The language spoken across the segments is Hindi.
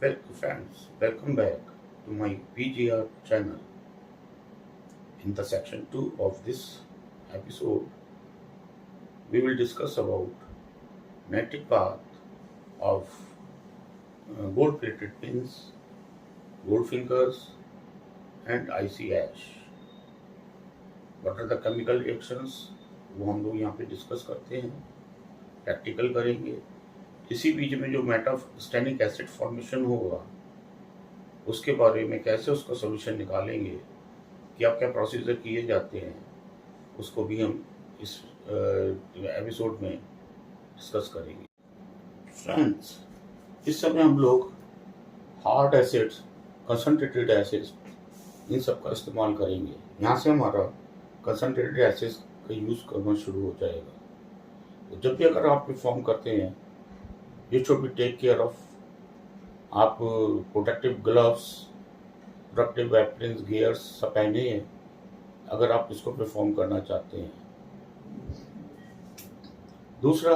Friends, welcome back to my PGR channel. In the section 2 of this episode, we will discuss about magnetic path of gold-plated pins, gold fingers, and icy ash. What are the chemical reactions? वो हम लोग यहाँ पे डिस्कस करते हैं, प्रैक्टिकल करेंगे। इसी बीच में जो मेटास्टेनिक एसिड फॉर्मेशन होगा उसके बारे में कैसे उसका सॉल्यूशन निकालेंगे, क्या क्या प्रोसीजर किए जाते हैं, उसको भी हम इस एपिसोड में डिस्कस करेंगे। फ्रेंड्स, इस समय हम लोग हार्ड एसिड्स, कंसनट्रेटेड एसिड्स, इन सब का इस्तेमाल करेंगे। यहाँ से हमारा कंसनट्रेटेड एसिड्स का यूज़ करना शुरू हो जाएगा। तो जब भी अगर आप परफॉर्म करते हैं, you should be take care of, आप protective gloves, protective aprons, gears सब पहने हैं अगर आप इसको परफॉर्म करना चाहते हैं। दूसरा,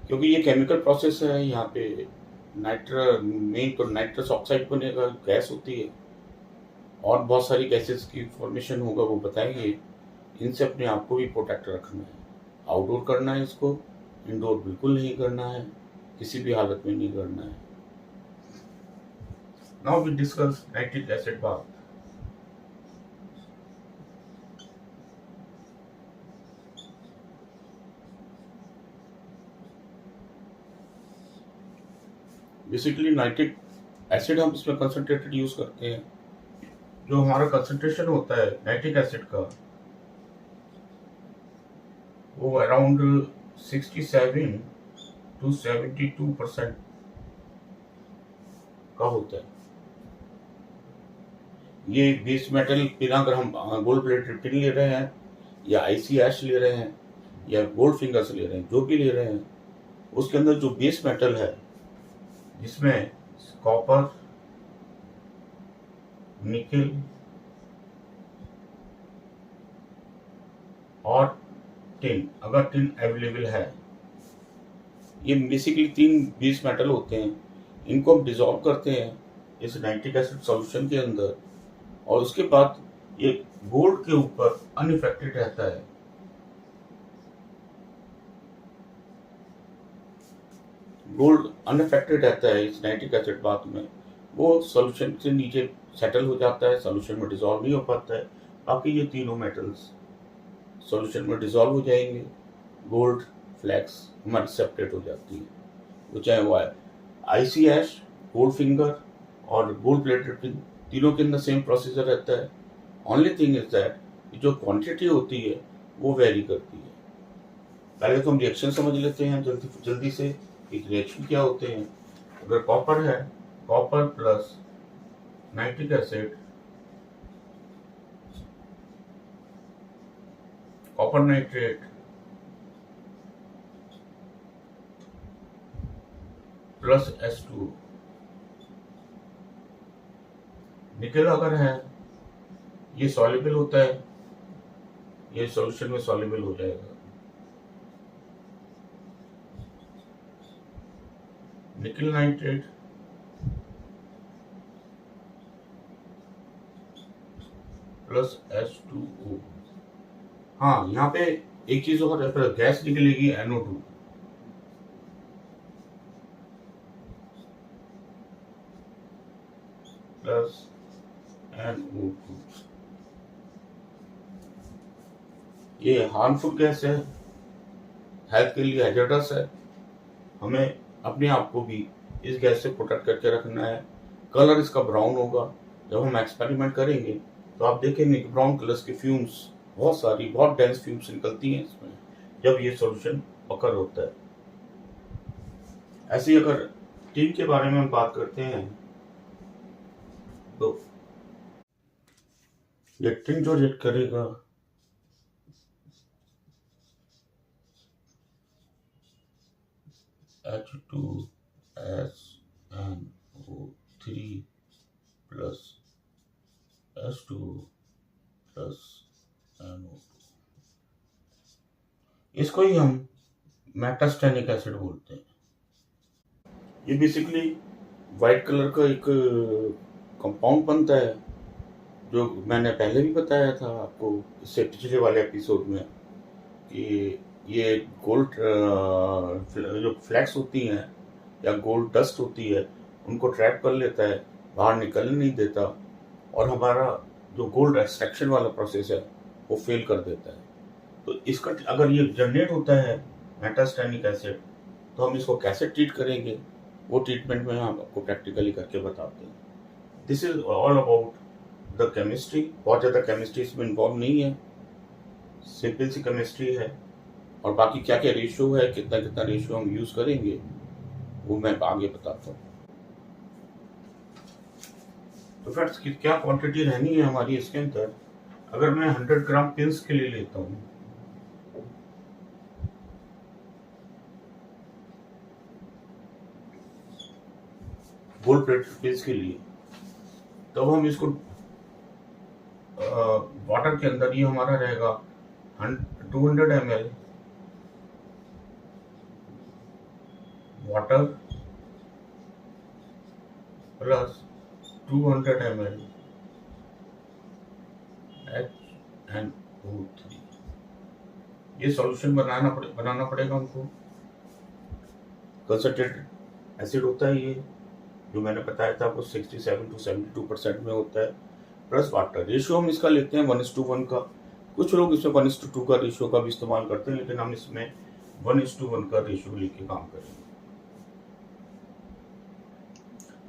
क्योंकि ये केमिकल प्रोसेस है, यहाँ पे मेन तो नाइट्रस ऑक्साइड बनेगा, गैस होती है, और बहुत सारी गैसेस की फॉर्मेशन होगा, वो बताएंगे। इनसे अपने आप को भी प्रोटेक्ट रखना है। आउटडोर करना है इसको, इंडोर बिल्कुल नहीं करना है, किसी भी हालत में नहीं करना है। Now we discuss nitric acid bath. Basically nitric acid हम इसमें कंसंट्रेटेड यूज करते हैं। जो हमारा कंसंट्रेशन होता है नाइट्रिक एसिड का, वो अराउंड 67 to 72% का होता है। ये बेस मेटल पिन, अगर हम गोल्ड प्लेटेड पिन ले रहे हैं, या आईसी ऐश ले रहे हैं, या गोल्ड फिंगर्स ले रहे हैं, जो भी ले रहे हैं, उसके अंदर जो बेस मेटल है, जिसमें कॉपर, निकेल और टिन, अगर टिन अवेलेबल है, ये बेसिकली 3 बेस मेटल होते हैं। इनको हम डिसॉल्व करते हैं इस नाइट्रिक एसिड सॉल्यूशन के अंदर, और उसके बाद ये गोल्ड के ऊपर अनइफेक्टेड रहता है। गोल्ड अनइफेक्टेड रहता है इस नाइट्रिक एसिड बाथ में। वो सॉल्यूशन से नीचे सेटल हो जाता है, सॉल्यूशन में डिसॉल्व नहीं हो पाता है। बाकी ये तीनों मेटल्स सॉल्यूशन में डिसॉल्व हो जाएंगे, गोल्ड फ्लैक्स हमारी सेपरेट हो जाती है। वो चाहे वो आईसी ऐश, गोल्ड फिंगर और गोल्ड प्लेटेड पिन, तीनों के अंदर सेम प्रोसीजर रहता है। ओनली थिंग इज दैट जो क्वांटिटी होती है वो वेरी करती है। पहले तो हम रिएक्शन समझ लेते हैं जल्दी से। एक रिएक्शन क्या होते हैं? अगर कॉपर है, copper plus nitric acid, copper nitrate plus H2। Nickel अगर है, ये सॉल्युबल होता है, ये सॉल्यूशन में सॉल्युबल हो जाएगा। Nickel nitrate plus H2O। हाँ, यहाँ पे एक चीज और, गैस निकलेगी NO2। Plus NO2। ये हार्मफुल गैस है, हेल्थ के लिए हैजर्डस है। हमें अपने आप को भी इस गैस से प्रोटेक्ट करके रखना है। कलर इसका ब्राउन होगा। जब हम एक्सपेरिमेंट करेंगे तो आप देखेंगे कि ब्राउन कलर की फ्यूम्स, बहुत डेंस फ्यूम्स निकलती हैं इसमें जब ये सॉल्यूशन अकर होता है। ऐसे ही अगर टिन के बारे में हम बात करते हैं, तो ये टिन जो रिएक्ट करेगा, H2SNO3 plus H2 plus NO2, इसको ही हम मेटास्टेनिक एसिड बोलते हैं। ये बेसिकली वाइट कलर का एक कंपाउंड बनता है, जो मैंने पहले भी बताया था आपको इससे पिछले वाले एपिसोड में, कि ये गोल्ड जो फ्लैक्स होती हैं या गोल्ड डस्ट होती है उनको ट्रैप कर लेता है, बाहर निकलने नहीं देता, और हमारा जो गोल्ड एक्सट्रैक्शन वाला प्रोसेस है वो फेल कर देता है। तो इसका अगर ये जनरेट होता है मेटास्टेनिक एसिड, तो हम इसको कैसे ट्रीट करेंगे, वो ट्रीटमेंट में हम आपको प्रैक्टिकली करके बताते हैं। This is all about the chemistry. बहुत ज़्यादा केमिस्ट्री इसमें इन्वॉल्व नहीं है, सिंपल सी केमिस्ट्री है, और बाकी क्या क्या रेशियो है, कितना कितना रेशियो हम यूज़ करेंगे, वो मैं आगे बताता हूँ। तो फ्रेंड्स क्या क्वांटिटी रहनी है हमारी इसके अंदर। अगर मैं 100 ग्राम पिंस के लिए लेता हूँ, गोल्ड प्लेटेड पिंस के लिए, तब हम इसको वाटर के अंदर, ये हमारा रहेगा 200 ml water plus 200 ml HNO3। ये सॉल्यूशन बनाना पड़ेगा हमको। कंसंट्रेटेड एसिड होता है ये, जो मैंने बताया था आपको 67 to 72% में होता है, प्लस वाटर। रेशियो हम इसका लेते हैं 1:1 का। कुछ लोग इसमें 1:2 का रेशियो का भी इस्तेमाल करते हैं, लेकिन हम इसमें 1:1 का रेशियो लेके काम करेंगे।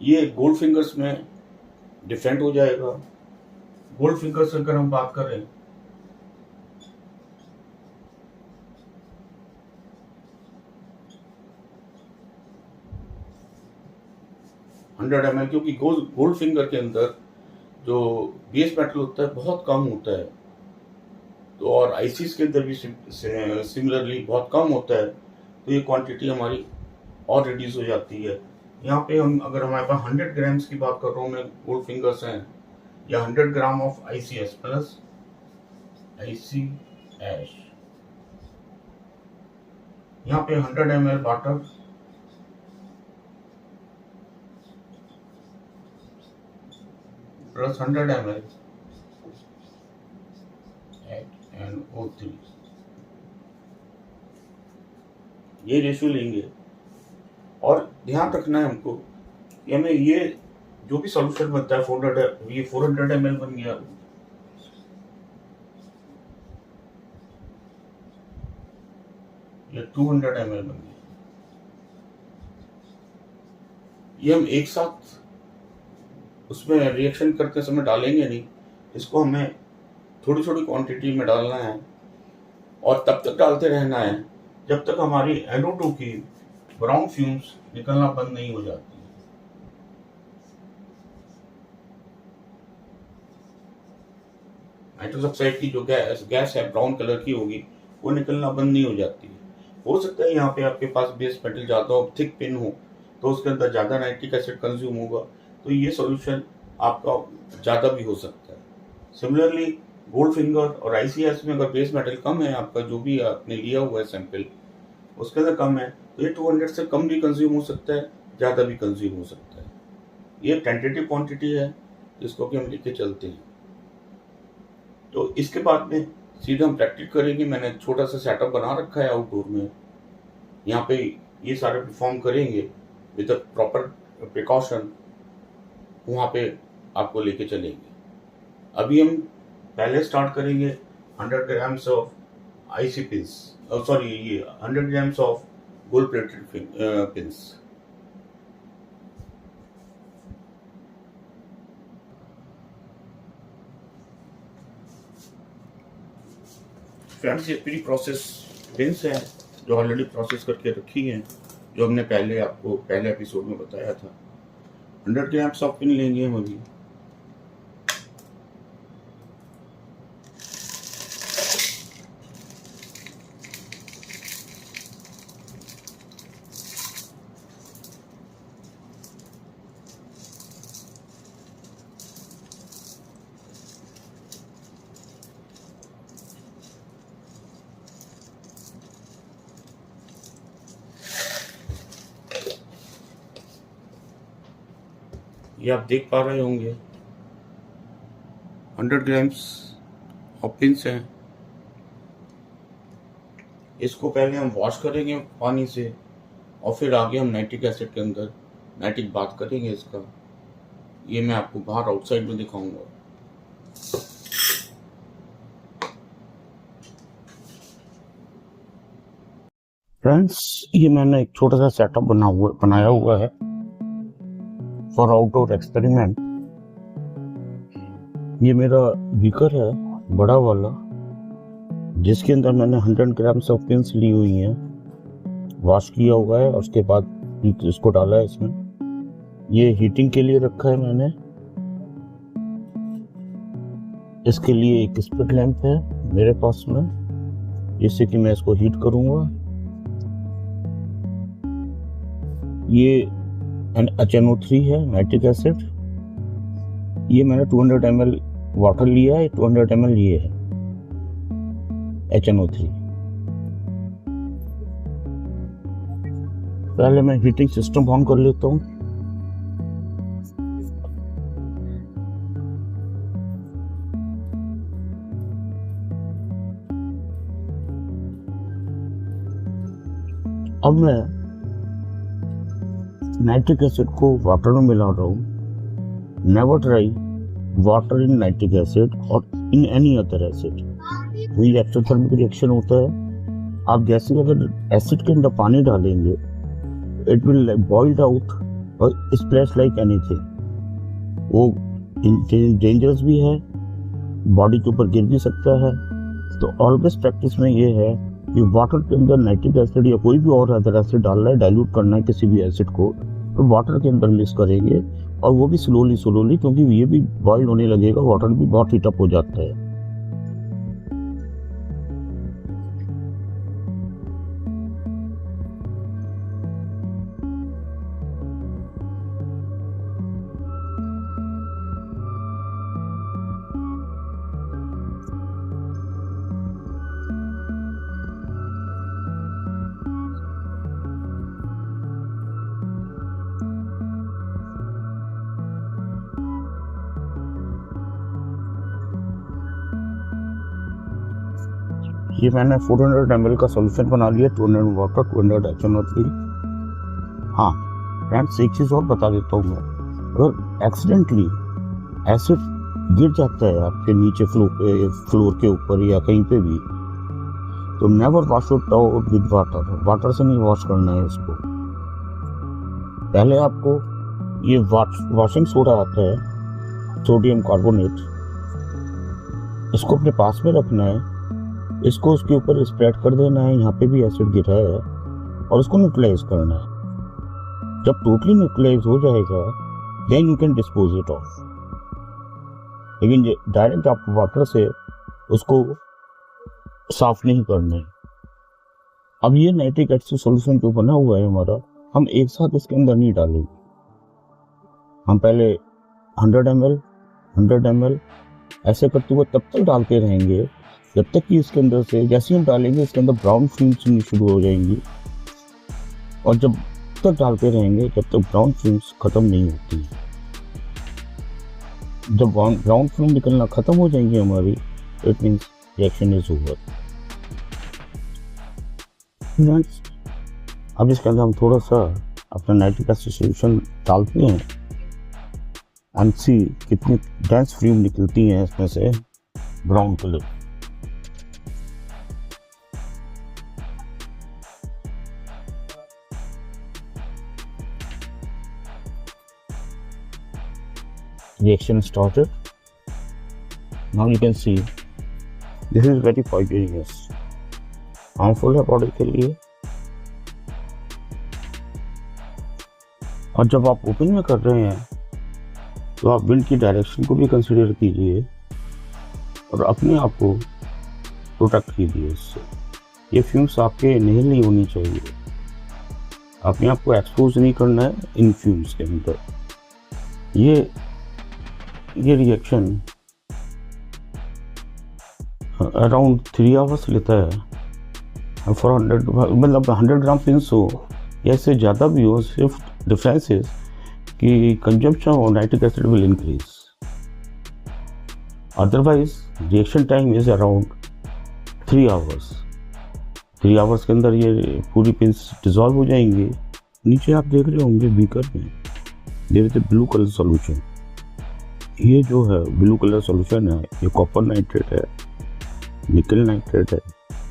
ये गोल्ड फिंगर्स में डिफरेंट हो जाएगा। गोल्ड फिंगर्स अगर हम बात करें, $100 ml, क्योंकि गोल्ड फिंगर के अंदर जो बेस मेटल होता है बहुत कम होता है, तो और आईसीस के अंदर भी सिमिलरली बहुत कम होता है, तो ये क्वांटिटी हमारी और रिड्यूस हो जाती है। यहाँ पे हम, अगर हमारे पास 100 ग्राम्स की बात कर रहा हूँ मैं, गोल्ड फिंगर्स हैं, या 100 gram of ICS plus IC ऐश, यहाँ पे 100 ml water plus 100 ml HNO3, ये रेशियो लेंगे। और ध्यान रखना है हमको कि हमें ये जो भी सॉल्यूशन बनता है 400 ml बन गया, ये 200 ml बन गया, ये हम एक साथ उसमें रिएक्शन करते समय डालेंगे नहीं, इसको हमें थोड़ी थोड़ी क्वांटिटी में डालना है, और तब तक डालते रहना है जब तक हमारी NO2 की ब्राउन फ्यूम्स निकलना बंद नहीं हो जाती। नाइट्रस ऑक्साइड की जो गैस है ब्राउन कलर की होगी, वो निकलना बंद नहीं हो जाती है। हो सकता है यहाँ पे आपके पास बेस मेटल ज़्यादा हो, थिक पिन हो, तो उसके अंदर ज़्यादा नाइट्रिक एसिड कंज्यूम होगा, तो ये सॉल्यूशन आपका ज़्यादा भी हो सकता है। सिमिलरली गोल्ड फिंगर और ICS में अगर बेस मेटल कम है, आपका जो भी आपने लिया हुआ है सैंपल उसके अंदर कम है, तो ये 200 से कम भी कंज्यूम हो सकता है, ज़्यादा भी कंज्यूम हो सकता है। ये टेंटेटिव क्वांटिटी है जिसको कि हम लेके चलते हैं। तो इसके बाद में सीधे हम प्रैक्टिस करेंगे। मैंने छोटा सा सेटअप बना रखा है आउटडोर में, यहाँ पे ये सारे परफॉर्म करेंगे विद प्रॉपर प्रिकॉशन, वहाँ पे आपको लेके चलेंगे। अभी हम पहले स्टार्ट करेंगे 100 grams of IC pins, sorry ये 100 grams of gold plated pins. Friends ये प्री प्रोसेस पिंस है जो ऑलरेडी प्रोसेस करके रखी हैं, जो हमने पहले आपको पहले एपिसोड में बताया था। 100 ग्राम्स ऑफ पिन लेंगे हम अभी। ये आप देख पा रहे होंगे 100 ग्राम्स ऑफ पिंस हैं। इसको पहले हम वॉश करेंगे पानी से और फिर आगे हम नाइट्रिक एसिड के अंदर नाइट्रिक बात करेंगे इसका। ये मैं आपको बाहर आउटसाइड में दिखाऊंगा। फ्रेंड्स, ये मैंने एक छोटा सा सेटअप बनाया हुआ है फॉर आउटडोर एक्सपेरिमेंट। ये मेरा बीकर है बड़ा वाला, जिसके अंदर मैंने 100 ग्राम्स ऑफ पिंस ली हुई हैं, वॉश किया हुआ है और उसके बाद इसको डाला है इसमें। ये हीटिंग के लिए रखा है मैंने। इसके लिए एक स्पिट लैंप है मेरे पास में, जिससे कि मैं इसको हीट करूंगा। ये HNO3 है, नाइट्रिक एसिड। ये मैंने 200 ml वाटर लिया है, 200 ml ये है HNO3। पहले मैं हीटिंग सिस्टम ऑन कर लेता हूँ। अब मैं नाइट्रिक एसिड को वाटर में मिला रहा हूँ। Never try water in nitric acid और इन एनी अदर एसिड। वही एक्सोथर्मिक रिएक्शन होता है। आप जैसे अगर एसिड के अंदर पानी डालेंगे, इट विल बॉइल्ड आउट और स्प्लैश लाइक एनीथिंग। वो डेंजरस भी है, बॉडी के ऊपर गिर भी सकता है। तो ऑलवेज प्रैक्टिस में ये है कि वाटर के अंदर नाइट्रिक एसिड या कोई भी और अदर एसिड डालना है, डाइल्यूट करना है किसी भी एसिड को, तो वाटर के अंदर मिक्स करेंगे, और वो भी स्लोली, क्योंकि ये भी बॉइल होने लगेगा, वाटर भी बहुत हीटअप हो जाता है। ये मैंने 400 ml का सॉल्यूशन बना लिया, 200 वाटर, 200 HNO3। हाँ फ्रेंड्स, एक चीज़ और बता देता हूँ मैं, अगर एक्सीडेंटली एसिड गिर जाता है आपके नीचे फ्लोर के ऊपर या कहीं पे भी, तो never wash it out with water. Water से नहीं वॉश करना है इसको। पहले आपको ये वॉशिंग सोडा आता है, सोडियम कार्बोनेट, इसको अपने पास में रखना है। इसको उसके ऊपर स्प्रेड कर देना है। यहाँ पे भी एसिड गिरा है और उसको न्यूट्रलाइज करना है। जब टोटली न्यूट्रलाइज हो जाएगा, then you can dispose it off. लेकिन डायरेक्ट आप वाटर से उसको साफ नहीं करना है। अब ये नाइट्रिक एसिड सॉल्यूशन जो बना हुआ है हमारा, हम एक साथ इसके अंदर नहीं डालेंगे। हम पहले 100 ml ऐसे करते हुए तब तक डालते रहेंगे जब तक कि इसके अंदर से, जैसे हम डालेंगे इसके अंदर ब्राउन फिल्म्स शुरू हो जाएंगी, और जब तक डालते रहेंगे जब तक ब्राउन फिल्म्स खत्म नहीं होती। जब ब्राउन फिल्म निकलना खत्म हो जाएंगी हमारी, it means reaction is over. अब इसके अंदर हम थोड़ा सा अपना नाइट्रिक एसिड सॉल्यूशन डालते हैं एंड सी कितनी डेंस फिल्म निकलती हैं इसमें से brown colour. Reaction started. Now you can see this is very poisonous, harmful है बॉडी के लिए। और जब आप ओपन में कर रहे हैं तो आप विंड की डायरेक्शन को भी कंसीडर कीजिए और अपने आप को प्रोटेक्ट कीजिए इससे। ये फ्यूम्स आपके इनहेल नहीं होनी चाहिए, अपने आप को एक्सपोज नहीं करना है इन फ्यूम्स के अंदर। ये रिएक्शन अराउंड 3 आवर्स लेता है फॉर 100, मतलब 100 ग्राम पिंस हो या इससे ज़्यादा भी हो। सिर्फ डिफरेंस इज कि consumption of nitric acid will increase. Otherwise, reaction time is around 3 hours. 3 hours के अंदर ये पूरी पिंस डिजॉल्व हो जाएंगे। नीचे आप देख रहे होंगे बीकर में there is blue colour solution. ये जो है ब्लू कलर सॉल्यूशन है, ये कॉपर नाइट्रेट है, निकल नाइट्रेट है,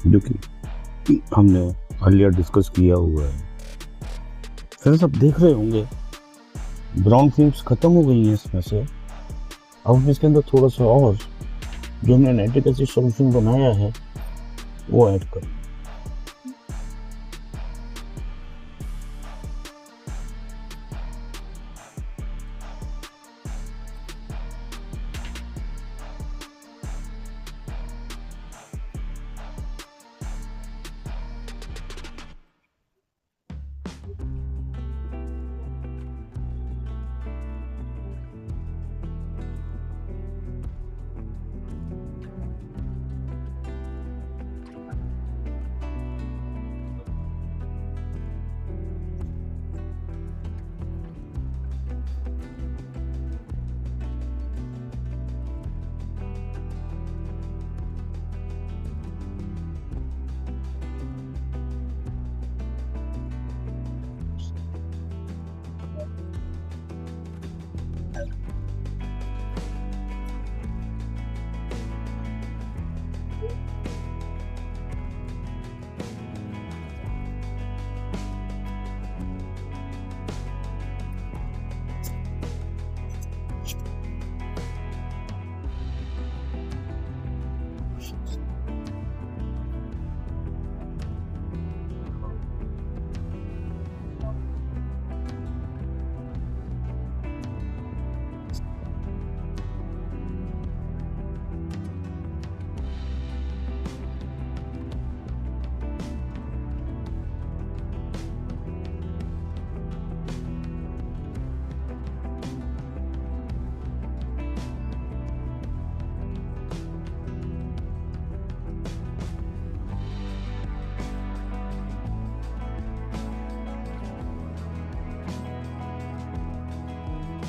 जो कि हमने अर्लियर डिस्कस किया हुआ है। फिर सब देख रहे होंगे ब्राउन फिल्म्स खत्म हो गई हैं इसमें से। अब इसके अंदर थोड़ा सा और जो हमने नाइट्रिक एसिड सॉल्यूशन बनाया है वो ऐड करें।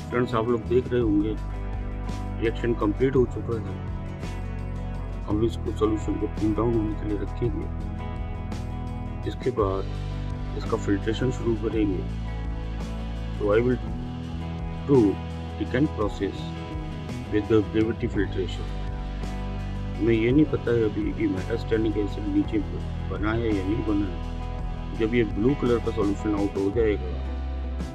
फ्रेंड्स, आप लोग देख रहे होंगे रिएक्शन कंप्लीट हो चुका है। हम इसको सॉल्यूशन को कूल डाउन होने के लिए रखेंगे। इसके बाद इसका फिल्ट्रेशन शुरू करेंगे। तो I will do decant process with the gravity filtration. हमें ये नहीं पता है अभी कि मेटास्टेनिक एसिड नीचे बना है या नहीं बना है। जब ये ब्लू कलर का सॉल्यूशन आउट हो जाएगा,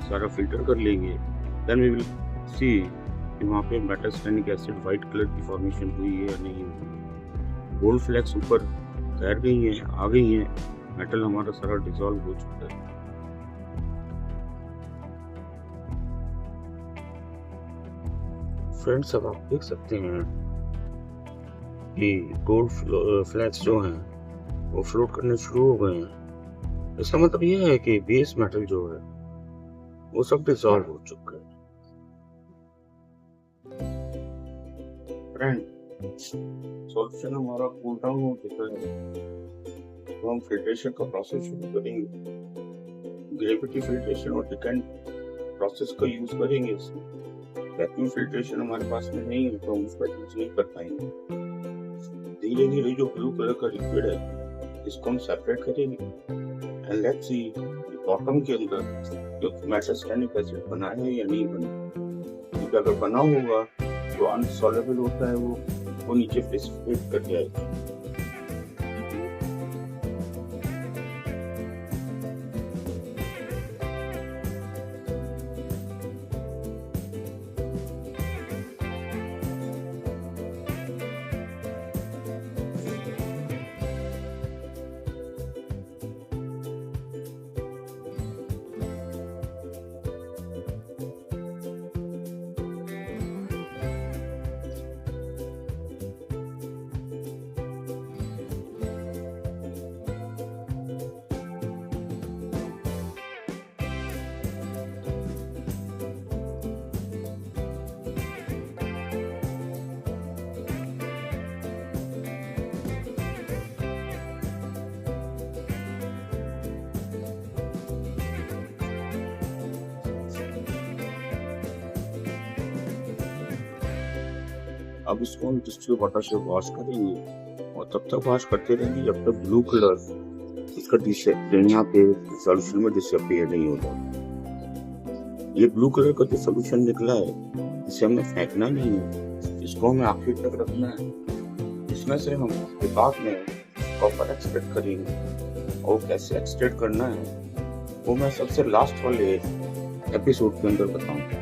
सारा फिल्टर कर लेंगे, देन वी विल सी कि वहाँ पे मेटास्टेनिक एसिड वाइट कलर की फॉर्मेशन हुई है या नहीं हुई। गोल्ड फ्लैक्स ऊपर तैर गई हैं, आ गई हैं, मेटल हमारा सारा डिसॉल्व हो चुका है। फ्रेंड्स, अब आप देख सकते हैं कि गोल्ड फ्लैक्स जो हैं वो फ्लोट करने शुरू हो गए हैं। इसका मतलब ये है कि बेस मेटल जो है वो सब डिसॉल्व हो चुका है। फ्रेंड, सॉल्यूशन हमारा कूल डाउन हो चुका है, तो हम फिल्ट्रेशन का प्रोसेस शुरू करेंगे। ग्रेविटी फिल्ट्रेशन और डिकेंट प्रोसेस का यूज करेंगे इसमें। वैक्यूम फिल्ट्रेशन हमारे पास में नहीं है, तो हम उसका यूज नहीं कर पाएंगे। धीरे धीरे जो ब्लू कलर का लिक्विड है इसको हम सेपरेट करेंगे एंड लेट्स सी बॉटम के अंदर जो मेटास्टेनिक एसिड बना है या नहीं बना। क्योंकि अगर बना होगा तो अनसॉल्वेबल होता है, वो नीचे प्रेसिपिटेट कर जाएगा। अब इसको हम डिस्टिल वाटर से वॉश करेंगे और तब तक वॉश करते रहेंगे जब तक ब्लू कलर इसका यहाँ पे सॉल्यूशन में डिसअपियर नहीं होगा। ये ब्लू कलर का जो सॉल्यूशन निकला है इसे हमें फेंकना नहीं है, इसको हमें आखिर तक रखना है। इसमें से हम उसके बाद में कॉपर एक्सट्रैक्ट करेंगे और कैसे एक्सट्रैक्ट करना है वो मैं सबसे लास्ट वाले एपिसोड के अंदर बताऊंगा।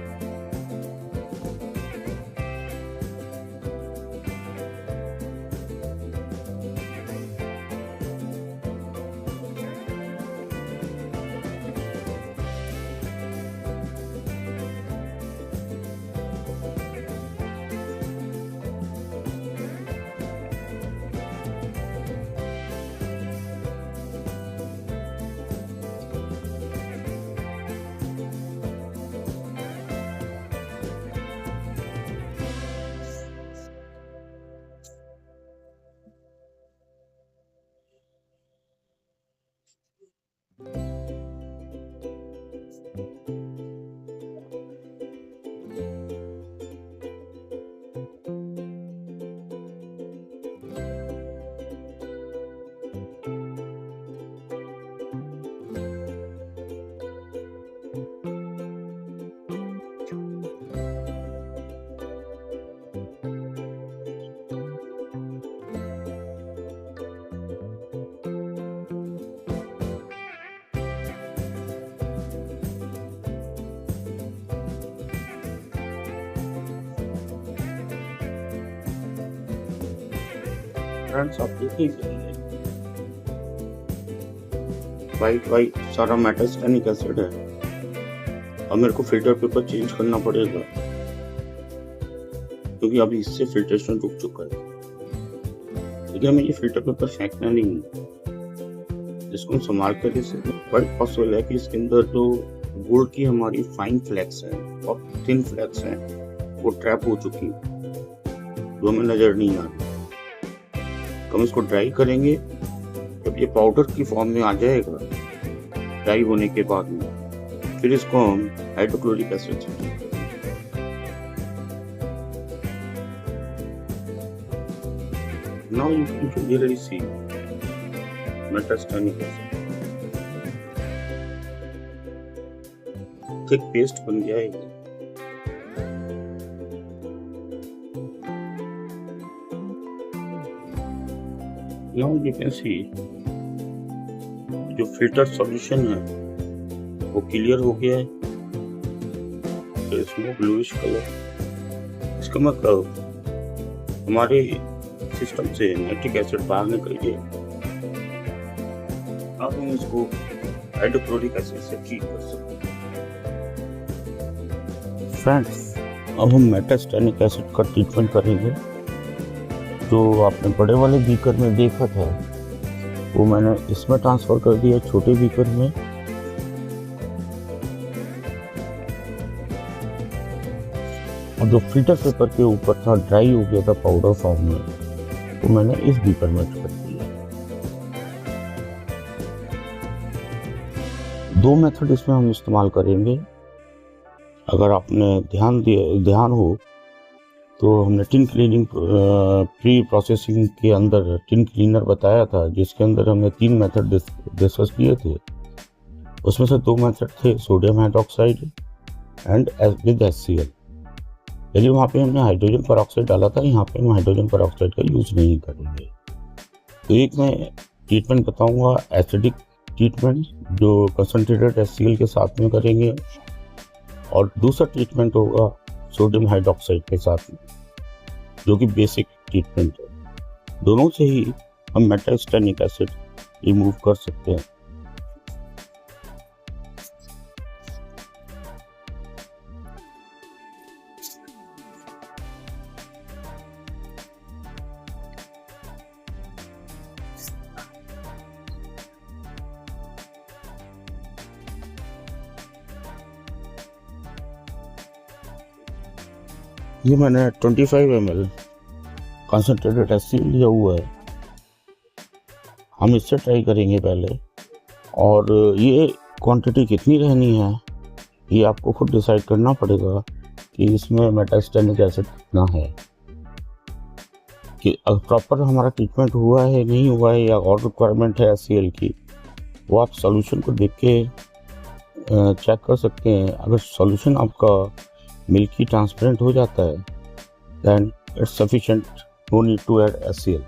फ्रेंड्स, आप देखिए वाइट सारा मेटास्टेनिक एसिड है। अब मेरे को फिल्टर पेपर चेंज करना पड़ेगा क्योंकि अभी इससे फिल्ट्रेशन रुक चुका है। लेकिन हमें ये फिल्टर पेपर फेंकना नहीं है, इसको हम संभाल कर इसे क्वाइट पॉसिबल है कि इसके अंदर जो गोल्ड की हमारी फाइन फ्लैक्स है और थिन फ्लैक्स है वो ट्रैप हो चुकी है, जो हमें नजर नहीं आ रही। हम इसको ड्राई करेंगे, जब ये पाउडर की फॉर्म में आ जाएगा ड्राई होने के बाद में फिर इसको हम हाइड्रोक्लोरिक एसिड से now you can clearly see metastannic acid thick paste बन गया है। Now you can see जो फिल्टर सॉल्यूशन है वो क्लियर हो गया है, तो इसमें ब्लूइश कलर। इसका मतलब हमारे सिस्टम से नाइट्रिक एसिड बाहर निकल गया। अब हम इसको हाइड्रोक्लोरिक एसिड से ट्रीट कर सकते हैं। फ्रेंड्स, अब हम मेटास्टेनिक एसिड का ट्रीटमेंट करेंगे। जो आपने बड़े वाले बीकर में देखा था वो मैंने इसमें ट्रांसफर कर दिया छोटे बीकर में। और जो फिल्टर पेपर के ऊपर था ड्राई हो गया था पाउडर फॉर्म में, वो मैंने इस बीकर में कर दिया। दो मेथड इसमें हम इस्तेमाल करेंगे। अगर आपने ध्यान हो तो हमने टिन क्लीनिंग प्री प्रोसेसिंग के अंदर टिन क्लीनर बताया था, जिसके अंदर हमने 3 मेथड डिस्कस किए थे। उसमें से 2 मेथड थे sodium hydroxide and with HCl। यदि वहाँ पे हमने हाइड्रोजन पेरोक्साइड डाला था, यहाँ पे हम हाइड्रोजन पेरोक्साइड का यूज नहीं करेंगे। तो एक मैं ट्रीटमेंट बताऊँगा एसिडिक ट्रीटमेंट जो कंसनट्रेटेड HCl के साथ में करेंगे, और दूसरा ट्रीटमेंट होगा सोडियम हाइड्रोक्साइड के साथ में, जो कि बेसिक ट्रीटमेंट है। दोनों से ही हम मेटास्टेनिक एसिड रिमूव कर सकते हैं। ये मैंने 25 ml कंसनट्रेटेड HCl लिया हुआ है। हम इससे ट्राई करेंगे पहले, और ये क्वांटिटी कितनी रहनी है ये आपको खुद डिसाइड करना पड़ेगा कि इसमें मेटास्टेनिक एसिड कितना है। कि प्रॉपर हमारा ट्रीटमेंट हुआ है नहीं हुआ है या और रिक्वायरमेंट है HCl की, वो आप सॉल्यूशन को देख के चेक कर सकते हैं। अगर सॉल्यूशन आपका मिल्की ट्रांसपेरेंट हो जाता है then it's sufficient, no need to add HCl।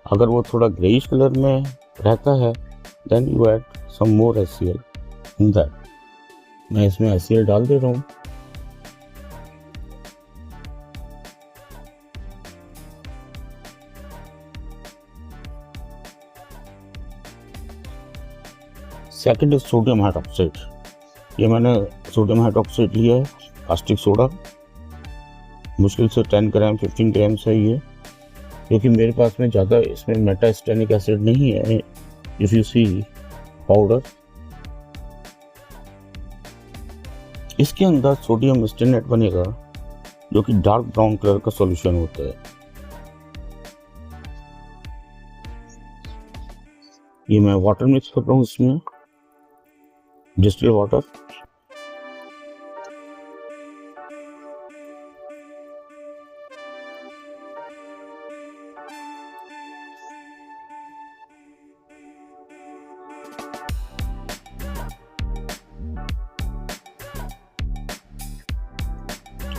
अगर वो थोड़ा ग्रेइश कलर में रहता है then you add some more HCl in that. मैं इसमें HCl डाल दे रहा हूँ। Second is sodium hydroxide. ये मैंने सोडियम हाइड्रोक्साइड लिया है, कास्टिक सोडा, मुश्किल से 10 ग्राम 15 ग्राम है ये, क्योंकि मेरे पास में ज़्यादा इसमें मेटास्टेनिक एसिड नहीं है। इफ यू सी पाउडर, इसके अंदर सोडियम स्टेनेट बनेगा जो कि डार्क ब्राउन कलर का सॉल्यूशन होता है। ये मैं वाटर मिक्स कर रहा हूँ इसमें, डिस्टिल वाटर।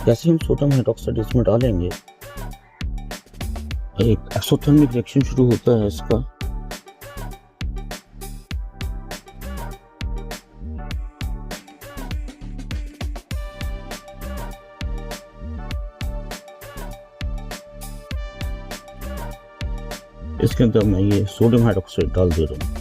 जैसे हम सोडियम हाइड्रोक्साइड इसमें डालेंगे, एक एक्सोथर्मिक रिएक्शन शुरू होता है इसका। इसके अंदर मैं ये सोडियम हाइड्रोक्साइड डाल दे रहा हूँ।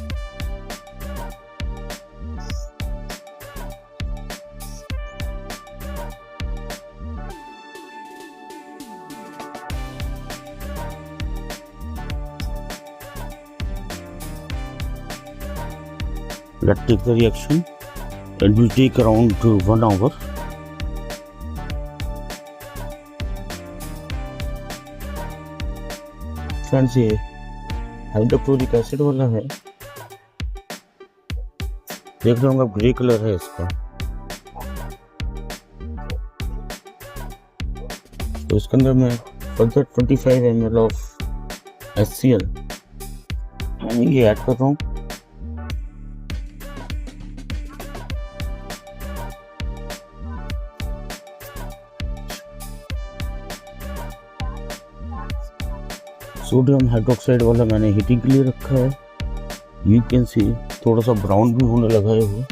Let's take the reaction. It will take around 1 hour. Friends, ये हाइड्रोक्लोरिक एसिड वाला है, देख रहे होंगे आप, ग्रे कलर है इसका। तो इसके अंदर मैं फर्दर 25 ml ऑफ HCl ये ऐड कर रहा हूँ। सोडियम हाइड्रोक्साइड वाला मैंने हीटिंग के लिए रखा है। यू कैन सी थोड़ा सा ब्राउन भी होने लगा है वो।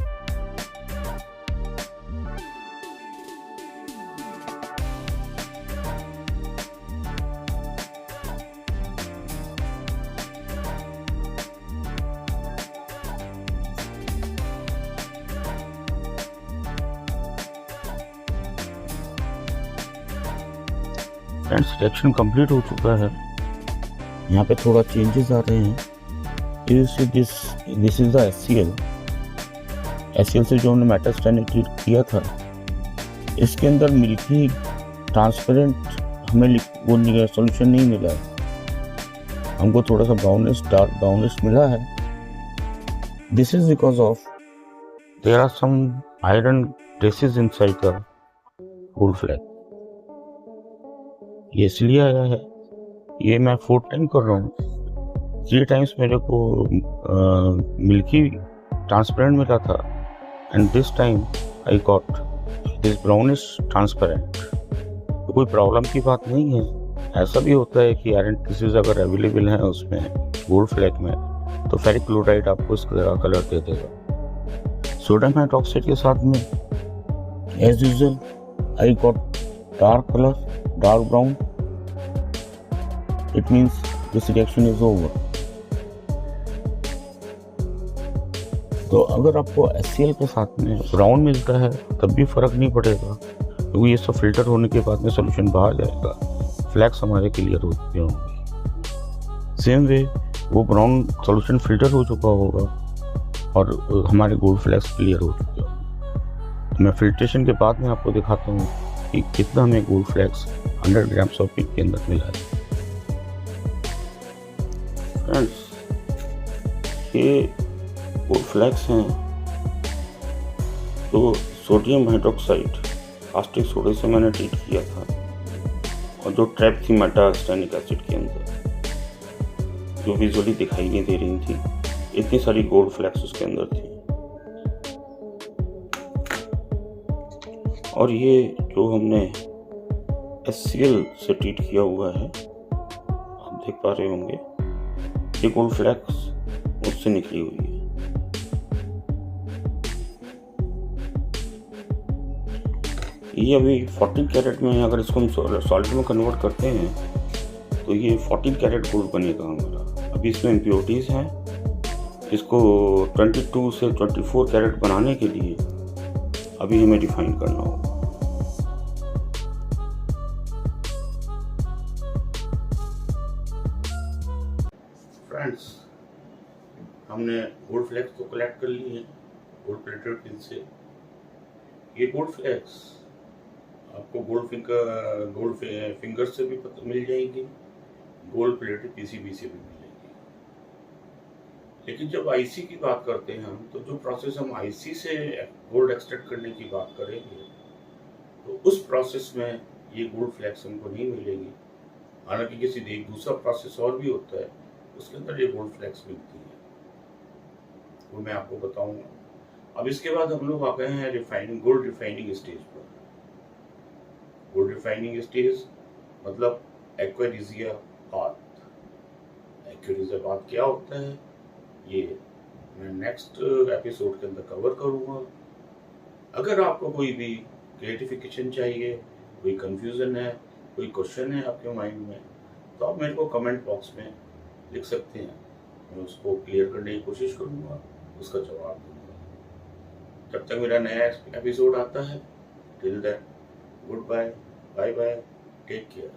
फ्रेंड्स, रिएक्शन कंप्लीट हो चुका है। यहाँ पे थोड़ा चेंजेस आ रहे हैं। दिस इज द HCl से जो हमने मेटास्टेनिक ट्रीट किया था, इसके अंदर मिल्की ट्रांसपेरेंट हमें वो सॉल्यूशन नहीं मिला है, हमको थोड़ा सा ब्राउनिश, डार्क ब्राउनिश मिला है। This is because of there are some iron traces inside the gold flake. ये इसलिए आया है। ये मैं 4 टाइम कर रहा हूँ। 3 टाइम्स मेरे को मिल्की ट्रांसपेरेंट मिला था and this time I got this brownish transparent. तो कोई प्रॉब्लम की बात नहीं है। ऐसा भी होता है कि आयरन ट्रेसेस अगर अवेलेबल हैं उसमें गोल्ड फ्लैग में, तो फेरिक क्लोराइड आपको इस कलर दे देगा। सोडियम हाइड्रोक्साइड के साथ में as usual I got dark colour, dark brown. It means this reaction is over. तो अगर आपको HCl के साथ में ब्राउन मिलता है तब भी फर्क नहीं पड़ेगा, क्योंकि ये सब फिल्टर होने के बाद में सॉल्यूशन बाहर जाएगा, फ्लैक्स हमारे क्लियर हो चुके होंगे। सेम वे वो ब्राउन सॉल्यूशन फिल्टर हो चुका होगा और हमारे गोल्ड फ्लैक्स क्लियर हो चुके होंगे। मैं फिल्ट्रेशन के बाद में आपको दिखाता हूँ कि कितना हमें गोल्ड फ्लैक्स 100 ग्राम्स ऑफ पिक के अंदर मिला है। फ्रेंड्स, ये गोल्ड फ्लैक्स हैं तो सोडियम हाइड्रोक्साइड कास्टिक सोडे से मैंने ट्रीट किया था और जो ट्रैप थी मेटास्टेनिक एसिड के अंदर, जो विजुअली दिखाई नहीं दे रही थी, इतनी सारी गोल्ड फ्लैक्स उसके अंदर थी। और ये जो हमने HCl से ट्रीट किया हुआ है, आप देख पा रहे होंगे, ये गोल्ड फ्लैक्स उससे निकली हुई है। ये अभी 14 कैरेट में, अगर इसको हम सॉल्ट में कन्वर्ट करते हैं तो ये 14 कैरेट गोल्ड बनेगा हमारा। अभी इसमें इम्प्योरिटीज़ हैं, इसको 22 से 24 कैरेट बनाने के लिए अभी हमें रिफाइन करना होगा। फ्रेंड्स, हमने गोल्ड फ्लैक्स को कलेक्ट कर लिए हैं गोल्ड प्लेटेड पिन से। ये गोल्ड फ्लैक्स आपको गोल्ड फिंगर से भी मिल जाएगी, गोल्ड प्लेटेड पीसीबी से भी मिलेगी। लेकिन जब आईसी की बात करते हैं हम, तो जो प्रोसेस हम आईसी से गोल्ड एक्सट्रैक्ट करने की बात करेंगे, तो उस प्रोसेस में ये गोल्ड फ्लैक्स हमको नहीं मिलेगी। हालांकि किसी एक दूसरा प्रोसेस और भी होता है, उसके अंदर ये गोल्ड फ्लैक्स मिलती है, वो मैं आपको बताऊंगा। अब इसके बाद हम लोग आ गए हैं गोल्ड रिफाइनिंग स्टेज पर। गोल्ड रिफाइनिंग स्टेज मतलब एक्वेरिजिया पाथ। एक्वेरिजिया पाथ क्या होता है, ये मैं नेक्स्ट एपिसोड के अंदर कवर करूंगा। अगर आपको कोई भी क्लेरिफिकेशन चाहिए, कोई कंफ्यूजन है, कोई क्वेश्चन है आपके माइंड में, तो आप मेरे को कमेंट बॉक्स में लिख सकते हैं। मैं उसको क्लियर करने की कोशिश करूंगा, उसका जवाब दूंगा। जब तक मेरा नया एपिसोड आता है, till then good bye, bye bye, take care.